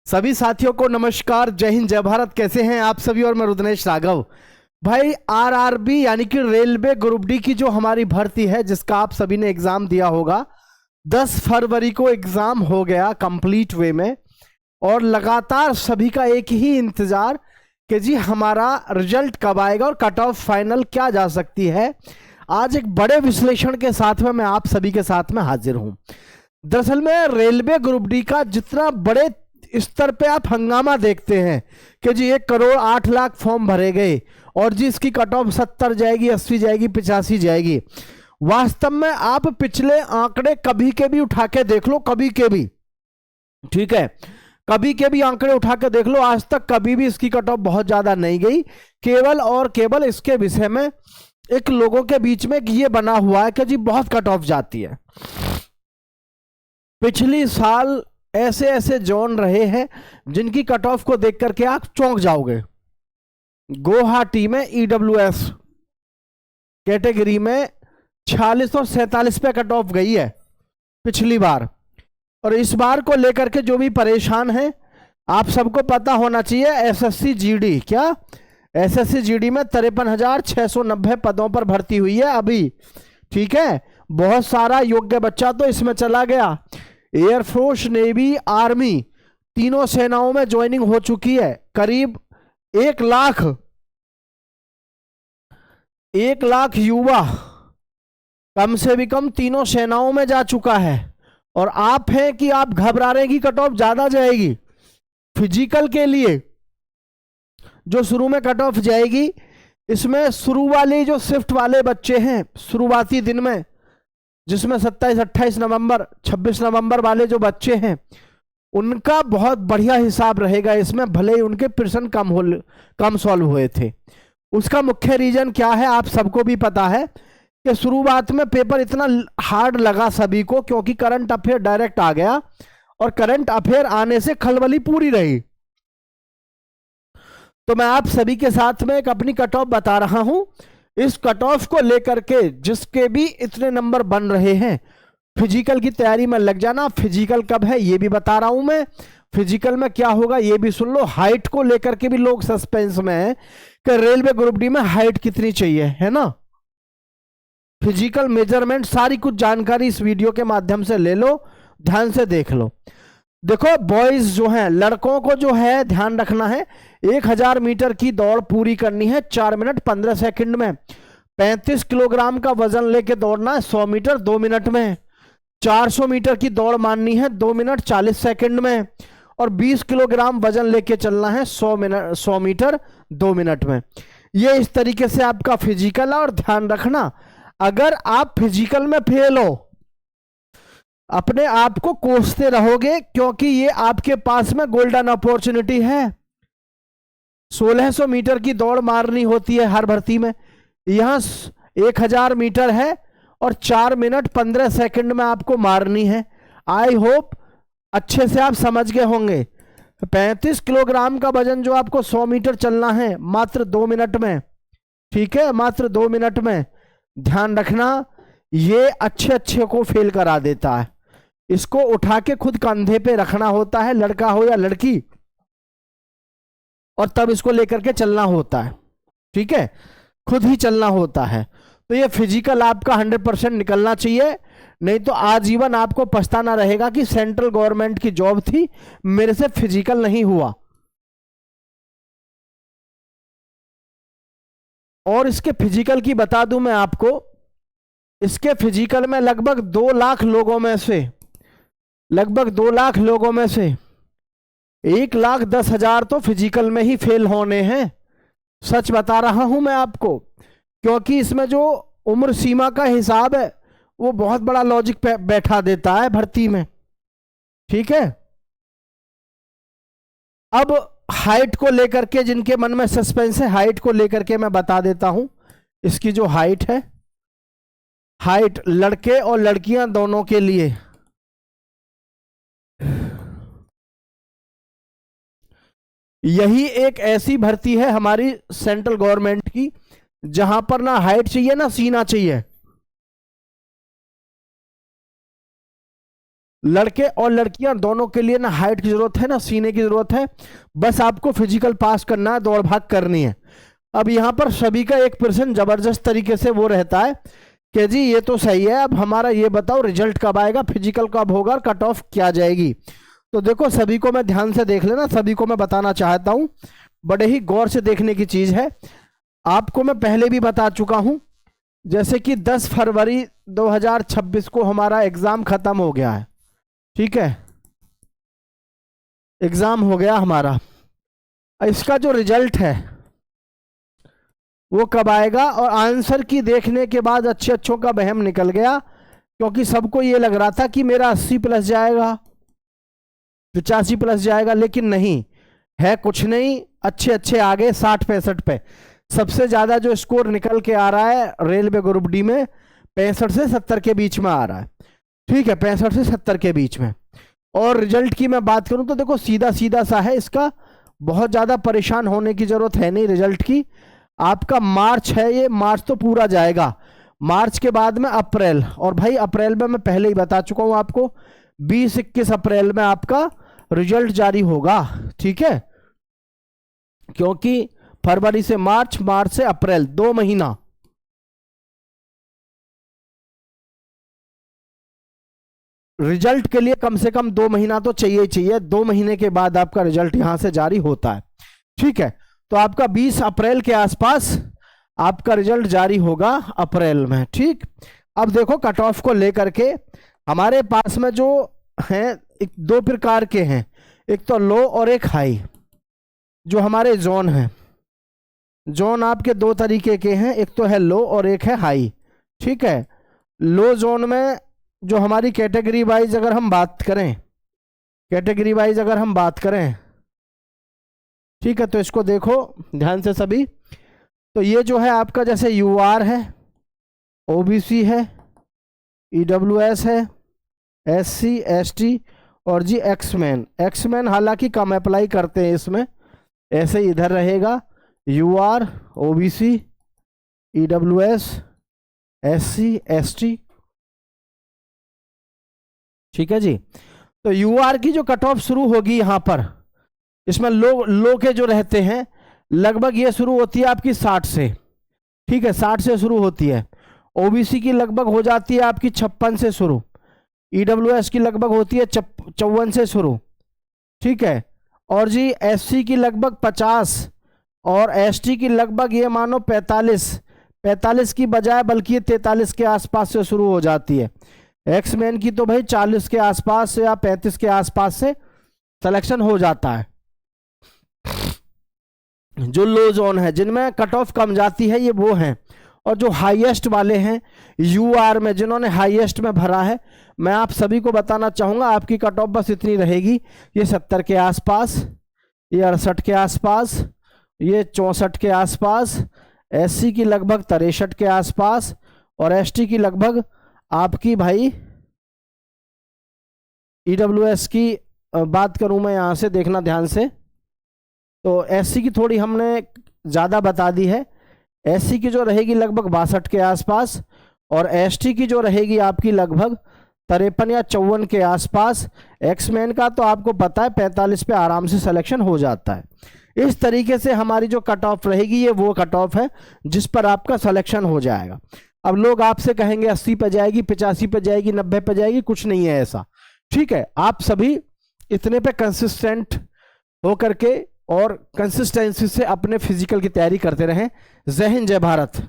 सभी साथियों को नमस्कार, जय हिंद, जय भारत। कैसे हैं आप सभी? और मैं रुद्रनेश राघव। भाई आरआरबी यानी कि रेलवे ग्रुप डी की जो हमारी भर्ती है, जिसका आप सभी ने एग्जाम दिया होगा, 10 फरवरी को एग्जाम हो गया कंप्लीट वे में। और लगातार सभी का एक ही इंतजार कि जी हमारा रिजल्ट कब आएगा और कट ऑफ फाइनल क्या जा सकती है। आज एक बड़े विश्लेषण के साथ में मैं आप सभी के साथ में हाजिर हूं। दरअसल में रेलवे ग्रुप डी का जितना बड़े स्तर पे आप हंगामा देखते हैं कि जी 1,08,00,000 फॉर्म भरे गए और जी इसकी कट ऑफ 70 जाएगी, 80 जाएगी, 85 जाएगी। वास्तव में आप पिछले आंकड़े कभी के भी उठा के देख लो, कभी के भी, ठीक है, कभी के भी आंकड़े उठा के देख लो, आज तक कभी भी इसकी कट ऑफ बहुत ज्यादा नहीं गई। केवल और केवल इसके विषय में एक लोगों के बीच में ये बना हुआ है कि जी बहुत कट ऑफ जाती है। पिछली साल ऐसे ऐसे जोन रहे हैं जिनकी कट ऑफ को देख करके आप चौंक जाओगे। गुवाहाटी में ईडब्ल्यूएस कैटेगरी में 46 और 47 पे कट ऑफ गई है पिछली बार। और इस बार को लेकर के जो भी परेशान है, आप सबको पता होना चाहिए, एसएससी जीडी, क्या एसएससी जीडी में 53,690 पदों पर भर्ती हुई है अभी, ठीक है। बहुत सारा योग्य बच्चा तो इसमें चला गया। एयरफोर्स, नेवी, आर्मी, तीनों सेनाओं में ज्वाइनिंग हो चुकी है। करीब 1 लाख युवा कम से भी कम तीनों सेनाओं में जा चुका है। और आप हैं कि आप घबरा रहे हैं कि कट ऑफ ज्यादा जाएगी। फिजिकल के लिए जो शुरू में कट ऑफ जाएगी, इसमें शुरू वाले जो शिफ्ट वाले बच्चे हैं शुरुआती दिन में, जिसमें 27, 28 नवंबर, 26 नवंबर वाले जो बच्चे हैं, उनका बहुत बढ़िया हिसाब रहेगा इसमें, भले ही उनके प्रश्न कम सॉल्व हुए थे। उसका मुख्य रीजन क्या है आप सबको भी पता है कि शुरुआत में पेपर इतना हार्ड लगा सभी को, क्योंकि करंट अफेयर डायरेक्ट आ गया और करंट अफेयर आने से खलबली पूरी रही। तो मैं आप सभी के साथ में एक अपनी कट ऑफ बता रहा हूं। इस कट ऑफ को लेकर के जिसके भी इतने नंबर बन रहे हैं, फिजिकल की तैयारी में लग जाना। फिजिकल कब है ये भी बता रहा हूं मैं, फिजिकल में क्या होगा ये भी सुन लो। हाइट को लेकर के भी लोग सस्पेंस में है कि रेलवे ग्रुप डी में हाइट कितनी चाहिए, है ना। फिजिकल मेजरमेंट सारी कुछ जानकारी इस वीडियो के माध्यम से ले लो, ध्यान से देख लो। देखो बॉयज जो हैं, लड़कों को जो है ध्यान रखना है, 1000 मीटर की दौड़ पूरी करनी है 4 मिनट 15 सेकंड में। 35 किलोग्राम का वजन लेके दौड़ना है 100 मीटर 2 मिनट में। 400 मीटर की दौड़ मारनी है 2 मिनट 40 सेकंड में। और 20 किलोग्राम वजन लेके चलना है 100 मीटर 2 मिनट में। ये इस तरीके से आपका फिजिकल है। और ध्यान रखना, अगर आप फिजिकल में फेल हो, अपने आप को कोसते रहोगे, क्योंकि ये आपके पास में गोल्डन अपॉर्चुनिटी है। 1600 मीटर की दौड़ मारनी होती है हर भर्ती में, यहां 1000 मीटर है और 4 मिनट 15 सेकंड में आपको मारनी है। आई होप अच्छे से आप समझ गए होंगे। 35 किलोग्राम का वजन जो आपको 100 मीटर चलना है मात्र 2 मिनट में, ठीक है, मात्र 2 मिनट में। ध्यान रखना, ये अच्छे को फेल करा देता है। इसको उठा के खुद कंधे पे रखना होता है, लड़का हो या लड़की, और तब इसको लेकर के चलना होता है, ठीक है, खुद ही चलना होता है। तो ये फिजिकल आपका 100% निकलना चाहिए, नहीं तो आजीवन आपको पछताना रहेगा कि सेंट्रल गवर्नमेंट की जॉब थी, मेरे से फिजिकल नहीं हुआ। और इसके फिजिकल की बता दूं मैं आपको, इसके फिजिकल में लगभग 2 लाख लोगों में से 1,10,000 तो फिजिकल में ही फेल होने हैं। सच बता रहा हूं मैं आपको, क्योंकि इसमें जो उम्र सीमा का हिसाब है वो बहुत बड़ा लॉजिक बैठा देता है भर्ती में, ठीक है। अब हाइट को लेकर के जिनके मन में सस्पेंस है, हाइट को लेकर के मैं बता देता हूं। इसकी जो हाइट है, हाइट लड़के और लड़कियां दोनों के लिए, यही एक ऐसी भर्ती है हमारी सेंट्रल गवर्नमेंट की जहां पर ना हाइट चाहिए ना सीना चाहिए। लड़के और लड़कियां दोनों के लिए ना हाइट की जरूरत है ना सीने की जरूरत है, बस आपको फिजिकल पास करना है, दौड़ भाग करनी है। अब यहाँ पर सभी का एक पर्सन जबरदस्त तरीके से वो रहता है कि जी ये तो सही है, अब हमारा ये बताओ रिजल्ट कब आएगा, फिजिकल कब होगा और कट ऑफ क्या जाएगी। तो देखो सभी को मैं ध्यान से देख लेना, सभी को मैं बताना चाहता हूं, बड़े ही गौर से देखने की चीज है। आपको मैं पहले भी बता चुका हूं, जैसे कि 10 फरवरी 2026 को हमारा एग्जाम खत्म हो गया है, ठीक है, एग्जाम हो गया हमारा। इसका जो रिजल्ट है वो कब आएगा, और आंसर की देखने के बाद अच्छे अच्छों का बहम निकल गया, क्योंकि सबको ये लग रहा था कि मेरा 80 प्लस जाएगा, 85 प्लस जाएगा, लेकिन नहीं है, कुछ नहीं, अच्छे अच्छे आ गए 60-65 पे। सबसे ज्यादा जो स्कोर निकल के आ रहा है रेलवे ग्रुप डी में 65 से 70 के बीच में आ रहा है, ठीक है, 65 से 70 के बीच में। और रिजल्ट की मैं बात करूं तो देखो सीधा सीधा सा है इसका, बहुत ज्यादा परेशान होने की जरूरत है नहीं रिजल्ट की। आपका मार्च है, ये मार्च तो पूरा जाएगा, मार्च के बाद में अप्रैल, और भाई अप्रैल में मैं पहले ही बता चुका हूं आपको 20-21 अप्रैल में आपका रिजल्ट जारी होगा, ठीक है, क्योंकि फरवरी से मार्च, मार्च से अप्रैल 2 महीना, रिजल्ट के लिए कम से कम 2 महीना तो चाहिए ही चाहिए, 2 महीने के बाद आपका रिजल्ट यहां से जारी होता है, ठीक है। तो आपका 20 अप्रैल के आसपास आपका रिजल्ट जारी होगा अप्रैल में, ठीक। अब देखो कट ऑफ को लेकर के हमारे पास में जो हैं एक 2 प्रकार के हैं, एक तो लो और एक हाई। जो हमारे जोन हैं, जोन आपके 2 तरीके के हैं, एक तो है लो और एक है हाई, ठीक है। लो जोन में जो हमारी कैटेगरी वाइज अगर हम बात करें, कैटेगरी वाइज अगर हम बात करें, ठीक है, तो इसको देखो ध्यान से सभी। तो ये जो है आपका जैसे यूआर है, ओबीसी है, ईडब्ल्यूएस है, एससी एसटी और जी एक्समैन। एक्समैन हालांकि कम अप्लाई करते हैं इसमें, ऐसे ही इधर रहेगा UR, OBC, EWS, SC ST, ठीक है जी। तो यूआर की जो कट ऑफ शुरू होगी यहां पर, इसमें लो के जो रहते हैं लगभग ये शुरू होती है आपकी 60 से, ठीक है, 60 से शुरू होती है। ओबीसी की लगभग हो जाती है आपकी 56 से शुरू, ईडब्ल्यूएस की लगभग होती है 54 से शुरू, ठीक है, और जी एससी की लगभग 50 और एसटी की लगभग ये मानो 45 की बजाय बल्कि 43 के आसपास से शुरू हो जाती है। एक्समैन की तो भाई 40 के आसपास या 35 के आसपास से सिलेक्शन हो जाता है। जो लो जोन है जिनमें कट ऑफ कम जाती है ये वो हैं, और जो हाईएस्ट वाले हैं यूआर में जिन्होंने हाईएस्ट में भरा है, मैं आप सभी को बताना चाहूंगा आपकी कट ऑफ बस इतनी रहेगी, ये 70 के आसपास, ये 68 के आसपास, ये 64 के आसपास, एससी की लगभग 63 के आसपास, और एसटी की लगभग आपकी भाई ईडब्ल्यूएस की बात करूं मैं यहां से, देखना ध्यान से, तो एससी की थोड़ी हमने ज़्यादा बता दी है, एससी की जो रहेगी लगभग 62 के आसपास, और एसटी की जो रहेगी आपकी लगभग 53 या 54 के आसपास। एक्समैन का तो आपको पता है 45 पे आराम से सिलेक्शन हो जाता है। इस तरीके से हमारी जो कट ऑफ रहेगी ये वो कट ऑफ है जिस पर आपका सिलेक्शन हो जाएगा। अब लोग आपसे कहेंगे 80 पे जाएगी, 85 पे जाएगी, 90 पे जाएगी, कुछ नहीं है ऐसा, ठीक है। आप सभी इतने पे कंसिस्टेंट होकर के और कंसिस्टेंसी से अपने फिजिकल की तैयारी करते रहें। जय हिंद, जय भारत।